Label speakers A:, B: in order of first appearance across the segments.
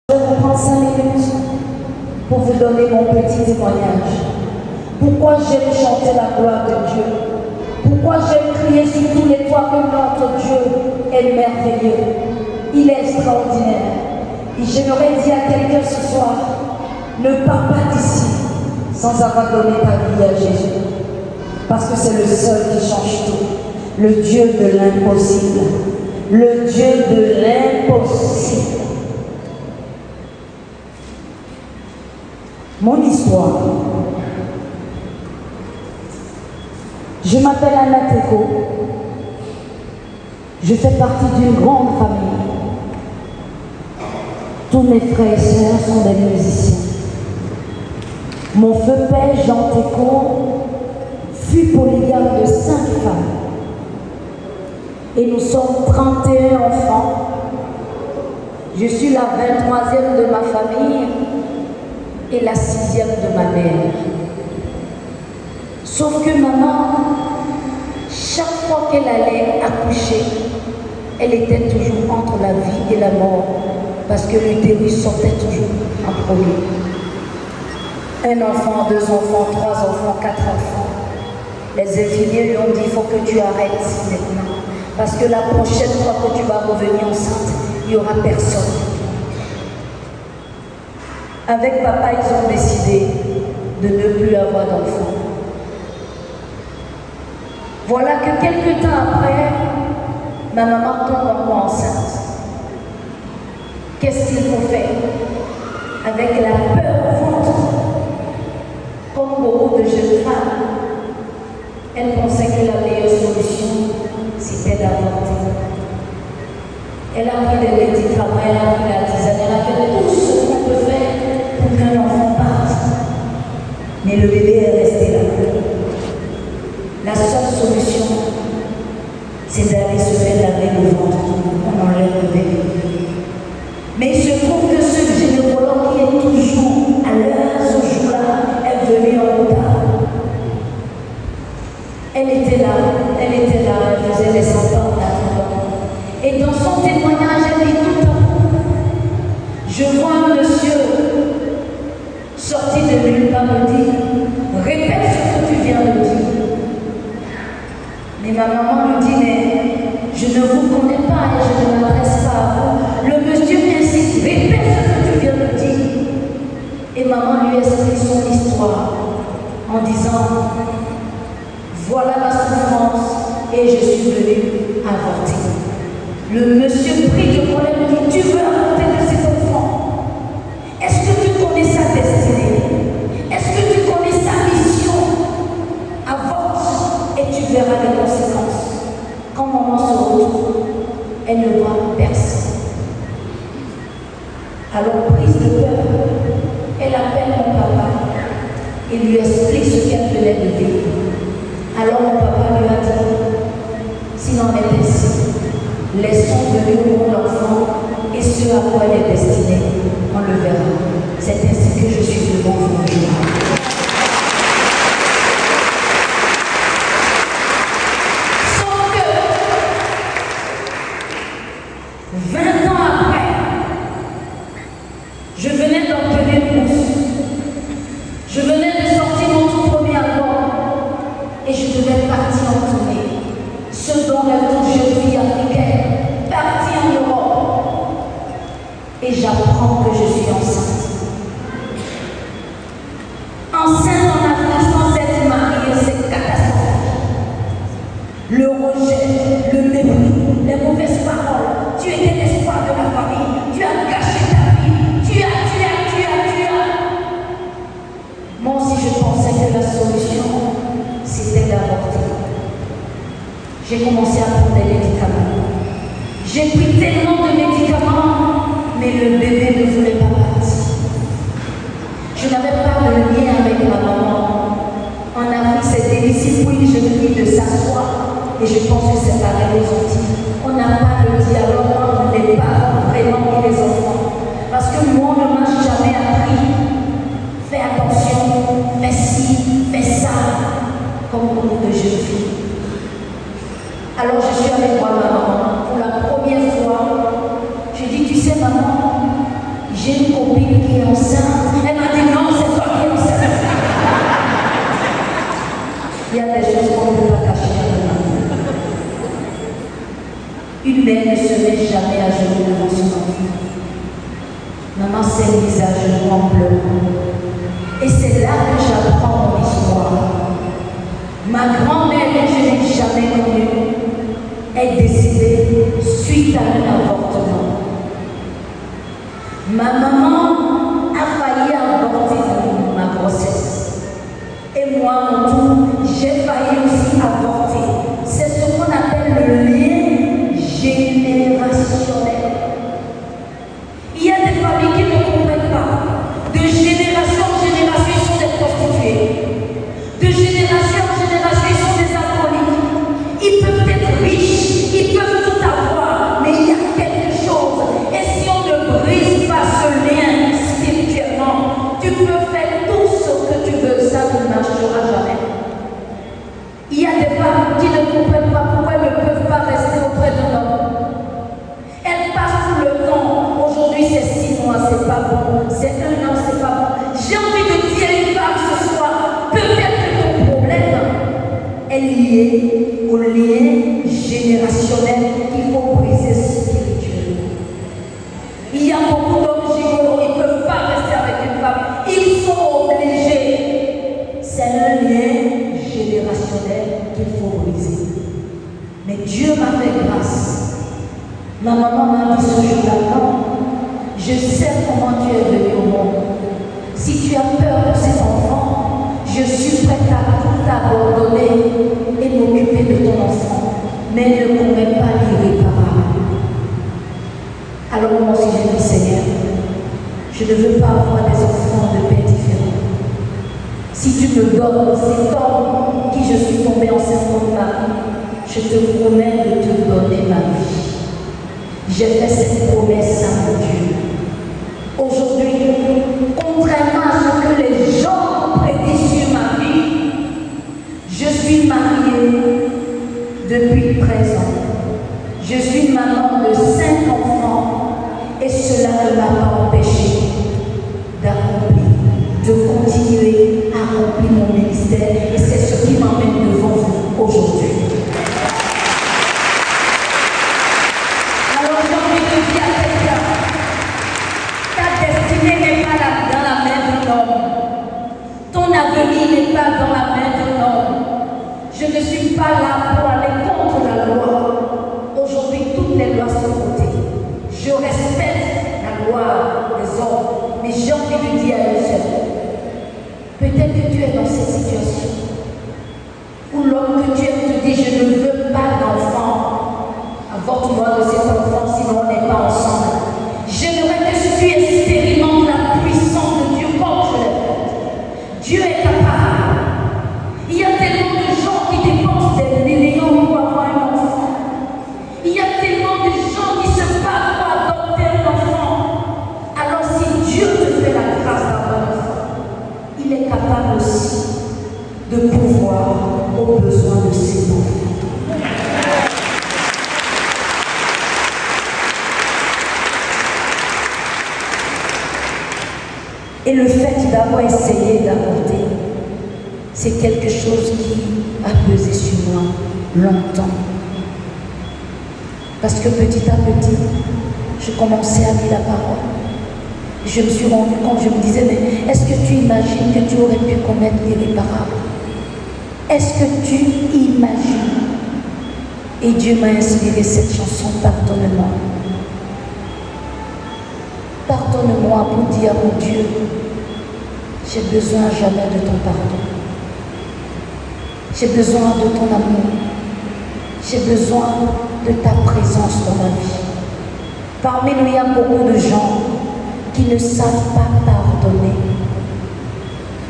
A: Je vais vous prendre 5 minutes pour vous donner mon petit témoignage. Pourquoi j'aime chanter la gloire de Dieu? Pourquoi j'aime crier sur tous les toits que notre Dieu est merveilleux? Il est extraordinaire. Et j'aimerais dire à quelqu'un ce soir, ne pars pas d'ici sans avoir donné ta vie à Jésus. Parce que c'est le seul qui change tout. Le Dieu de l'impossible. Le Dieu de l'impossible. Mon histoire. Je m'appelle Anna Teko. Je fais partie d'une grande famille. Tous mes frères et sœurs sont des musiciens. Mon feu père, Jean Teko, fut polygame de 5 femmes. Et nous sommes 31 enfants. Je suis la 23e de ma famille et la 6e de ma mère. Sauf que maman, chaque fois qu'elle allait accoucher, elle était toujours entre la vie et la mort, parce que l'utérus sortait toujours en premier. 1 enfant, 2 enfants, 3 enfants, 4 enfants. Les infirmiers lui ont dit, il faut que tu arrêtes maintenant, parce que la prochaine fois que tu vas revenir enceinte, il n'y aura personne. Avec papa, ils ont décidé de ne plus avoir d'enfants. Voilà que quelques temps après, ma maman tombe encore enceinte. Qu'est-ce qu'il faut faire? Avec la peur au ventre, comme beaucoup de jeunes femmes, elle pensait que la meilleure solution, c'était d'avorter. Elle a pris des médicaments, elle a pris la tisane, elle a fait tout ce qu'on peut faire pour qu'un enfant parte. Mais le bébé est resté là. La seule solution, c'est d'aller se faire laver le ventre. On enlève le bébé. Mais il se trouve que ce gynécologue qui est toujours à l'heure, ce jour-là, est venu en retard. Elle était là, elle faisait les enfants là. Et dans son témoignage, elle dit tout le temps, je vois un monsieur sorti de nulle part me dire, répète ce que tu viens de dire. Mais ma maman lui dit, mais je ne vous connais pas et je ne m'adresse pas à vous. Le monsieur insiste, répète ce que tu viens de dire. Et maman lui explique son histoire en disant, voilà ma souffrance et je suis venue avorter. Le monsieur prit de colère et me dit, tu veux avorter de cet enfant? Est-ce que tu connais sa destinée? Est-ce que tu connais sa mission? Avorte et tu verras les conséquences. Quand maman se retrouve, elle ne voit personne. Alors, prise de peur, elle appelle mon papa et lui explique ce qu'elle venait de vivre. Alors mon papa lui a dit, s'il en est ainsi, laissons venir au monde l'enfant et ce à quoi elle est destinée, on le verra. C'est ainsi que je suis devant vous aujourd'hui. Sauf que 20 ans après, je venais d'obtenir une bourse. Je venais de sortir mon tout premier album et je devais partir en tournée. Ce dont rêve toute jeune fille africaine, partir en Europe. Et j'apprends que je suis enceinte. Enceinte en Afrique sans être mariée, c'est catastrophique. Le rejet, le mépris, les mauvaises paroles. Tu étais l'espoir de la famille. Tu as gâché ta vie. Tu as. Moi aussi, je pensais que la solution, c'était d'avorter. J'ai commencé à prendre des médicaments. J'ai pris tellement de médicaments, mais le bébé ne voulait pas partir. Je n'avais pas de lien avec ma maman. En Afrique, c'est difficile pour une jeune fille de s'asseoir, et je pense que c'est pareil aux Antilles. On n'a pas de dialogue entre les parents vraiment et les enfants. Parce que moi, on ne m'a jamais appris. Fais attention, fais ci, fais ça, comme beaucoup de jeunes filles. Alors je suis avec moi, ma maman, pour la première fois. Je dis, tu sais maman, j'ai qui est enceinte. Elle m'a dit non, c'est toi qui es enceinte. Il y a des choses qu'on ne peut pas cacher à la maman. Une mère ne se met jamais à genoux devant son enfant. Maman s'est mise à genoux en pleurant. Et c'est là que j'apprends mon histoire. Ma grand-mère, que je n'ai jamais connue, est décédée suite à un avortement. Ma maman a failli avorter ma grossesse. Et moi, à mon tour, j'ai failli aussi avorter. C'est ce qu'on appelle le lien générationnel. Il y a des familles qui ne comprennent pas. De génération en génération, ils sont des prostituées. De génération en génération, ils sont des alcooliques. Ils peuvent être riches, ils peuvent tout avoir, mais il y a quelque chose. Et si on ne brise pas ce lien spirituellement, tu peux faire tout ce que tu veux, ça ne marchera jamais. Il y a des femmes qui ne comprennent pas pourquoi elles ne peuvent pas rester auprès d'un homme. Elles passent tout le temps. Aujourd'hui, c'est 6 mois, c'est pas bon. C'est 1 an, c'est pas bon. J'ai envie de dire à une femme ce soir, peut-être que ton problème est lié au lien générationnel qu'il faut briser spirituellement. Il y a beaucoup d'hommes gigolos, ils ne peuvent pas rester avec une femme. Ils sont obligés. C'est un lien générationnel qu'il faut briser. Mais Dieu m'a fait grâce. Ma maman m'a dit ce jour-là, non, je sais comment tu es venu au monde. Si tu as peur de cet enfant, je suis prête à tout abandonner et m'occuper de ton enfant. Mais ne commets pas l'irréparable. Alors moi aussi j'ai dit, Seigneur, je ne veux pas avoir des enfants de pères différents. Si tu me donnes cet homme qui je suis tombée enceinte comme mari, je te promets de te donner ma vie. J'ai fait cette promesse à mon Dieu. Aujourd'hui, contrairement à ce que les gens prédisent sur ma vie, je suis mariée depuis 13 ans. Je suis maman de 5 enfants et cela ne m'a pas empêché d'accomplir, de continuer à accomplir mon ministère et c'est ce qui m'emmène devant vous aujourd'hui. Je ne suis pas là pour aller contre la loi. Aujourd'hui, toutes les lois sont votées. Je respecte la loi des hommes, mais j'ai envie de dire à eux seuls. Peut-être que tu es dans cette situation où l'homme que tu aimes te dit je ne veux pas d'enfant. Avorte-moi de cet enfant, sinon on n'est pas ensemble. J'aimerais que tu expérimentes la puissance de Dieu comme je l'ai faite. Dieu est capable. Il y a tellement de gens qui dépensent des millions pour avoir un enfant. Il y a tellement de gens qui se battent pour adopter un enfant. Alors si Dieu te fait la grâce d'avoir un enfant, il est capable aussi de pouvoir aux besoins de ses enfants. Et le fait d'avoir essayé d'avorter, c'est quelque chose qui a pesé sur moi longtemps. Parce que petit à petit, je commençais à lire la parole. Je me suis rendu compte, je me disais, mais est-ce que tu imagines que tu aurais pu commettre l'irréparable? Est-ce que tu imagines? Et Dieu m'a inspiré cette chanson, pardonne-moi. Pardonne-moi pour dire à mon Dieu, j'ai besoin jamais de ton pardon. J'ai besoin de ton amour. J'ai besoin de ta présence dans ma vie. Parmi nous, il y a beaucoup de gens qui ne savent pas pardonner.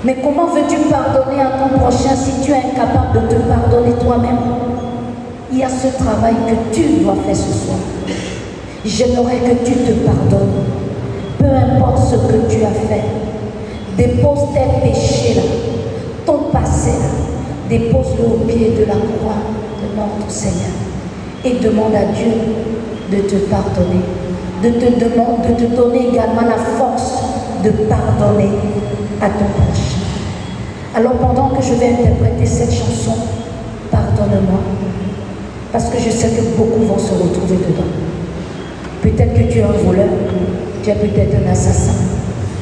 A: Mais comment veux-tu pardonner à ton prochain si tu es incapable de te pardonner toi-même? Il y a ce travail que tu dois faire ce soir. J'aimerais que tu te pardonnes. Peu importe ce que tu as fait. Dépose tes péchés là, ton passé là. Dépose-le au pied de la croix de notre Seigneur et demande à Dieu de te pardonner, de te donner également la force de pardonner à ton prochain. Alors pendant que je vais interpréter cette chanson, pardonne-moi, parce que je sais que beaucoup vont se retrouver dedans. Peut-être que tu es un voleur, tu es peut-être un assassin,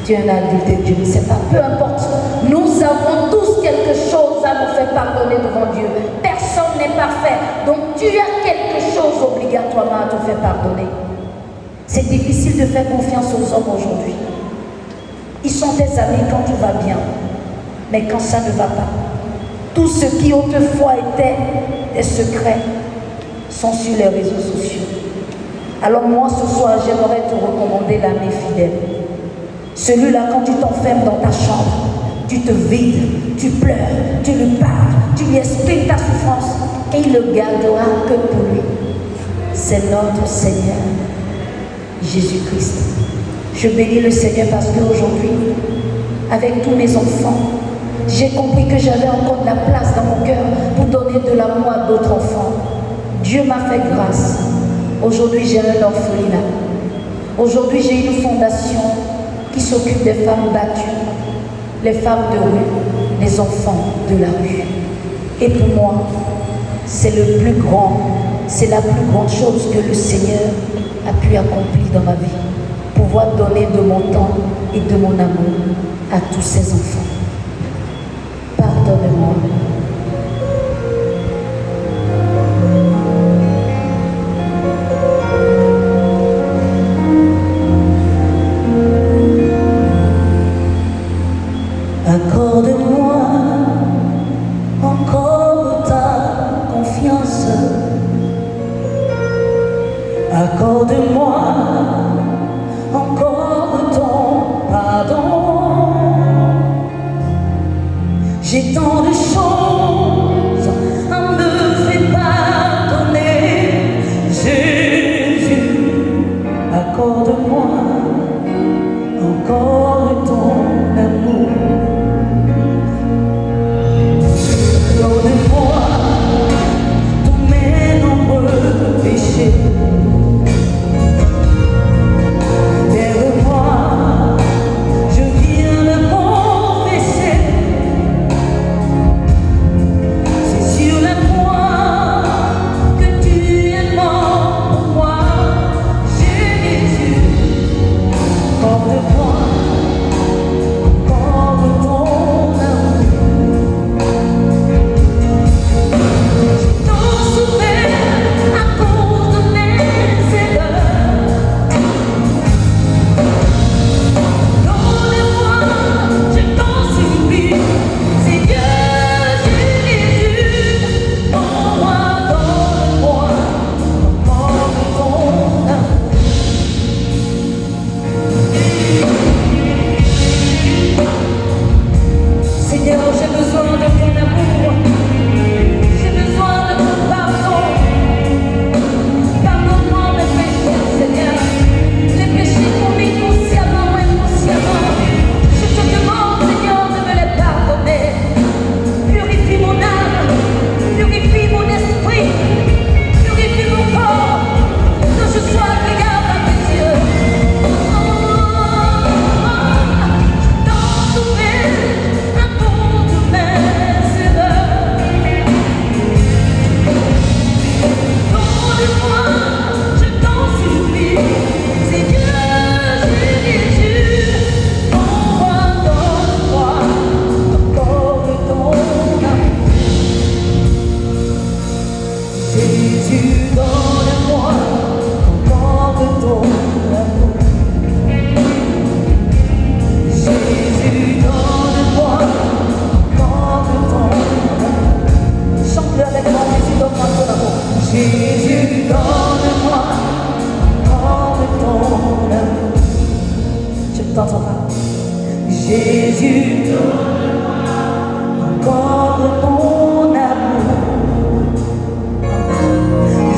A: tu es un adulte, je ne sais pas, peu importe. Nous avons tous quelque chose à nous faire pardonner devant Dieu. Personne n'est parfait, donc tu as quelque chose obligatoirement à te faire pardonner. C'est difficile de faire confiance aux hommes aujourd'hui. Ils sont tes amis quand tout va bien, mais quand ça ne va pas, tout ce qui autrefois était des secrets sont sur les réseaux sociaux. Alors moi, ce soir, j'aimerais te recommander l'ami fidèle. Celui-là, quand tu t'enfermes dans ta chambre, tu te vides, tu pleures, tu lui parles, tu lui exprimes ta souffrance et il ne gardera que pour lui. C'est notre Seigneur, Jésus-Christ. Je bénis le Seigneur parce qu'aujourd'hui, avec tous mes enfants, j'ai compris que j'avais encore de la place dans mon cœur pour donner de l'amour à d'autres enfants. Dieu m'a fait grâce. Aujourd'hui, j'ai un orphelinat. Aujourd'hui, j'ai une fondation qui s'occupe des femmes battues, les femmes de rue, les enfants de la rue. Et pour moi, c'est la plus grande chose que le Seigneur a pu accomplir dans ma vie. Pouvoir donner de mon temps et de mon amour à tous ces enfants. Pardonne-moi. Accorde-moi encore ta confiance. Accorde-moi encore ton pardon. J'ai tant de choses à me faire pardonner. Jésus, accorde-moi encore ton amour. Accorde-moi tous mes nombreux péchés. Jésus, encore ton amour.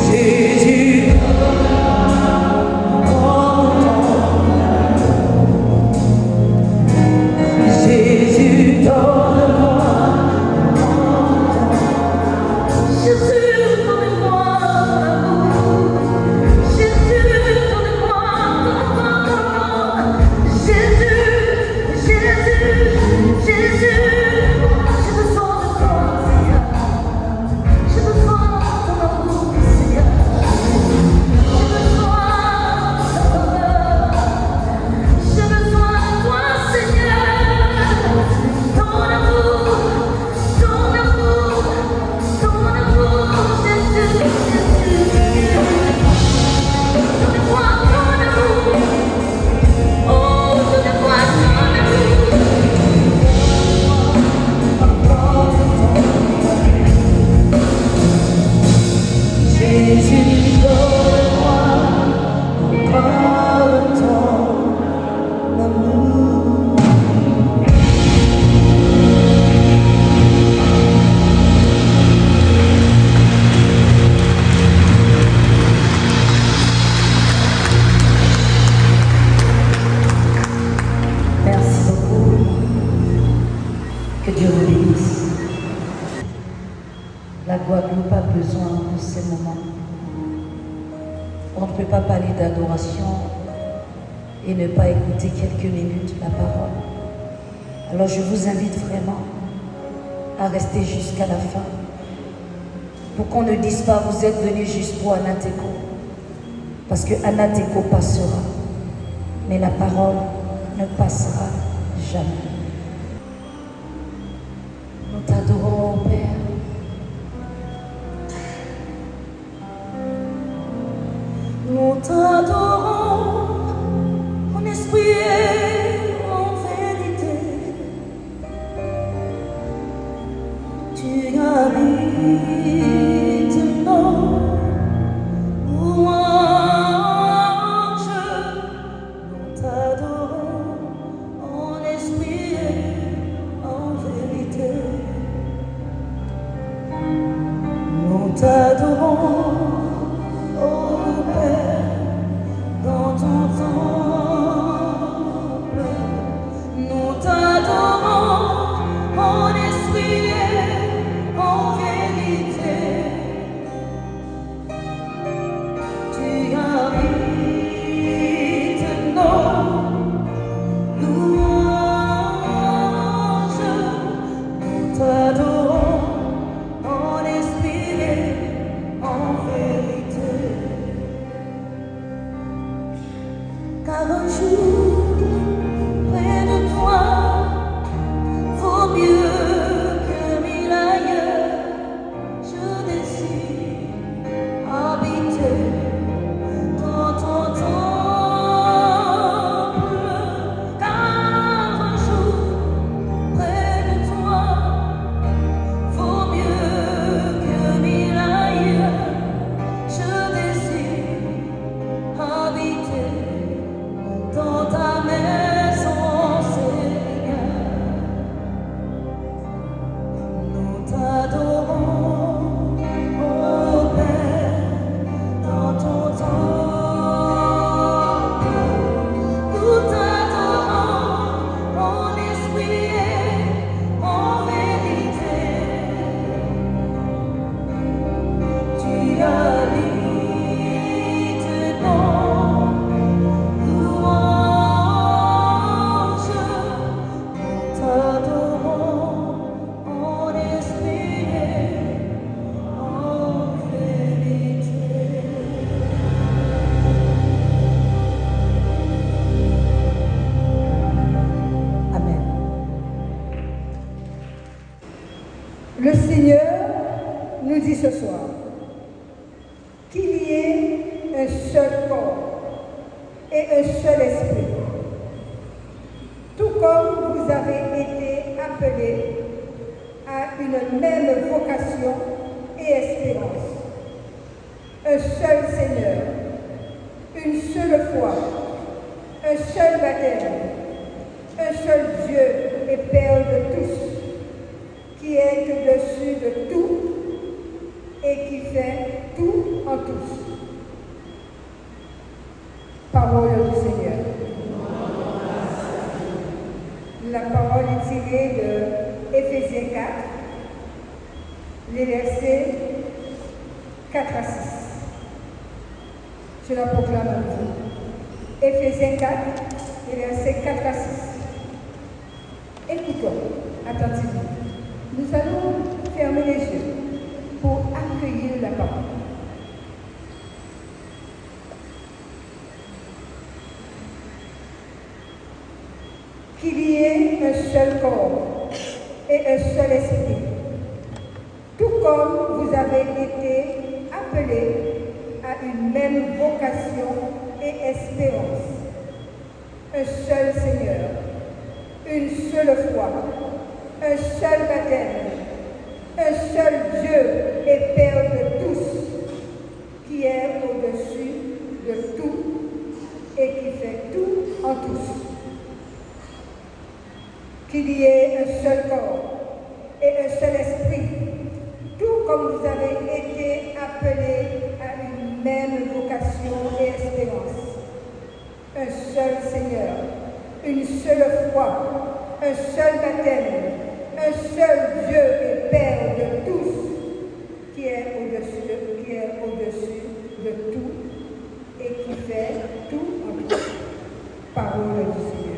A: Jésus, encore ton amour. Jésus, donne-moi encore ton amour. Jésus, donne-moi ton amour. Jésus, donne-moi ton amour. Jésus.
B: Guadeloupe a besoin de ces moments. On ne peut pas parler d'adoration et ne pas écouter quelques minutes la parole. Alors je vous invite vraiment à rester jusqu'à la fin pour qu'on ne dise pas vous êtes venus juste pour Anateco, parce que Anateco passera, mais la parole ne passera jamais. Nous t'adorons, Père. Nous t'adorons en esprit et en vérité. Tu habites nos louanges. Nous t'adorons en esprit et en vérité. Nous t'adorons.
C: Le Seigneur nous dit ce soir qu'il y ait un seul corps et un seul esprit, tout comme vous avez été appelés à une même vocation et espérance. Un seul Seigneur, une seule foi, un seul baptême, un seul Dieu et Père de tous, qui est au-dessus de tout et qui fait tout en tous. Parole du Seigneur. La parole est tirée de Éphésiens 4, les versets 4 à 6. Je la proclame à vous. Éphésiens 4, les versets 4 à 6. Écoutons attentivement. Nous allons fermer les yeux pour accueillir la parole. Qu'il y ait un seul corps et un seul esprit, tout comme vous avez été appelés à une même vocation et espérance. Un seul Seigneur, une seule foi, un seul baptême, un seul Dieu et Père de tous, qui est au-dessus de tout et qui fait tout en tous. Qu'il y ait un seul corps et un seul esprit, tout comme vous avez été appelés à une même vocation et espérance. Un seul Seigneur, une seule foi, un seul baptême, un seul Dieu et Père de tous, qui de tout et qui fait tout en tout. Parole du Seigneur.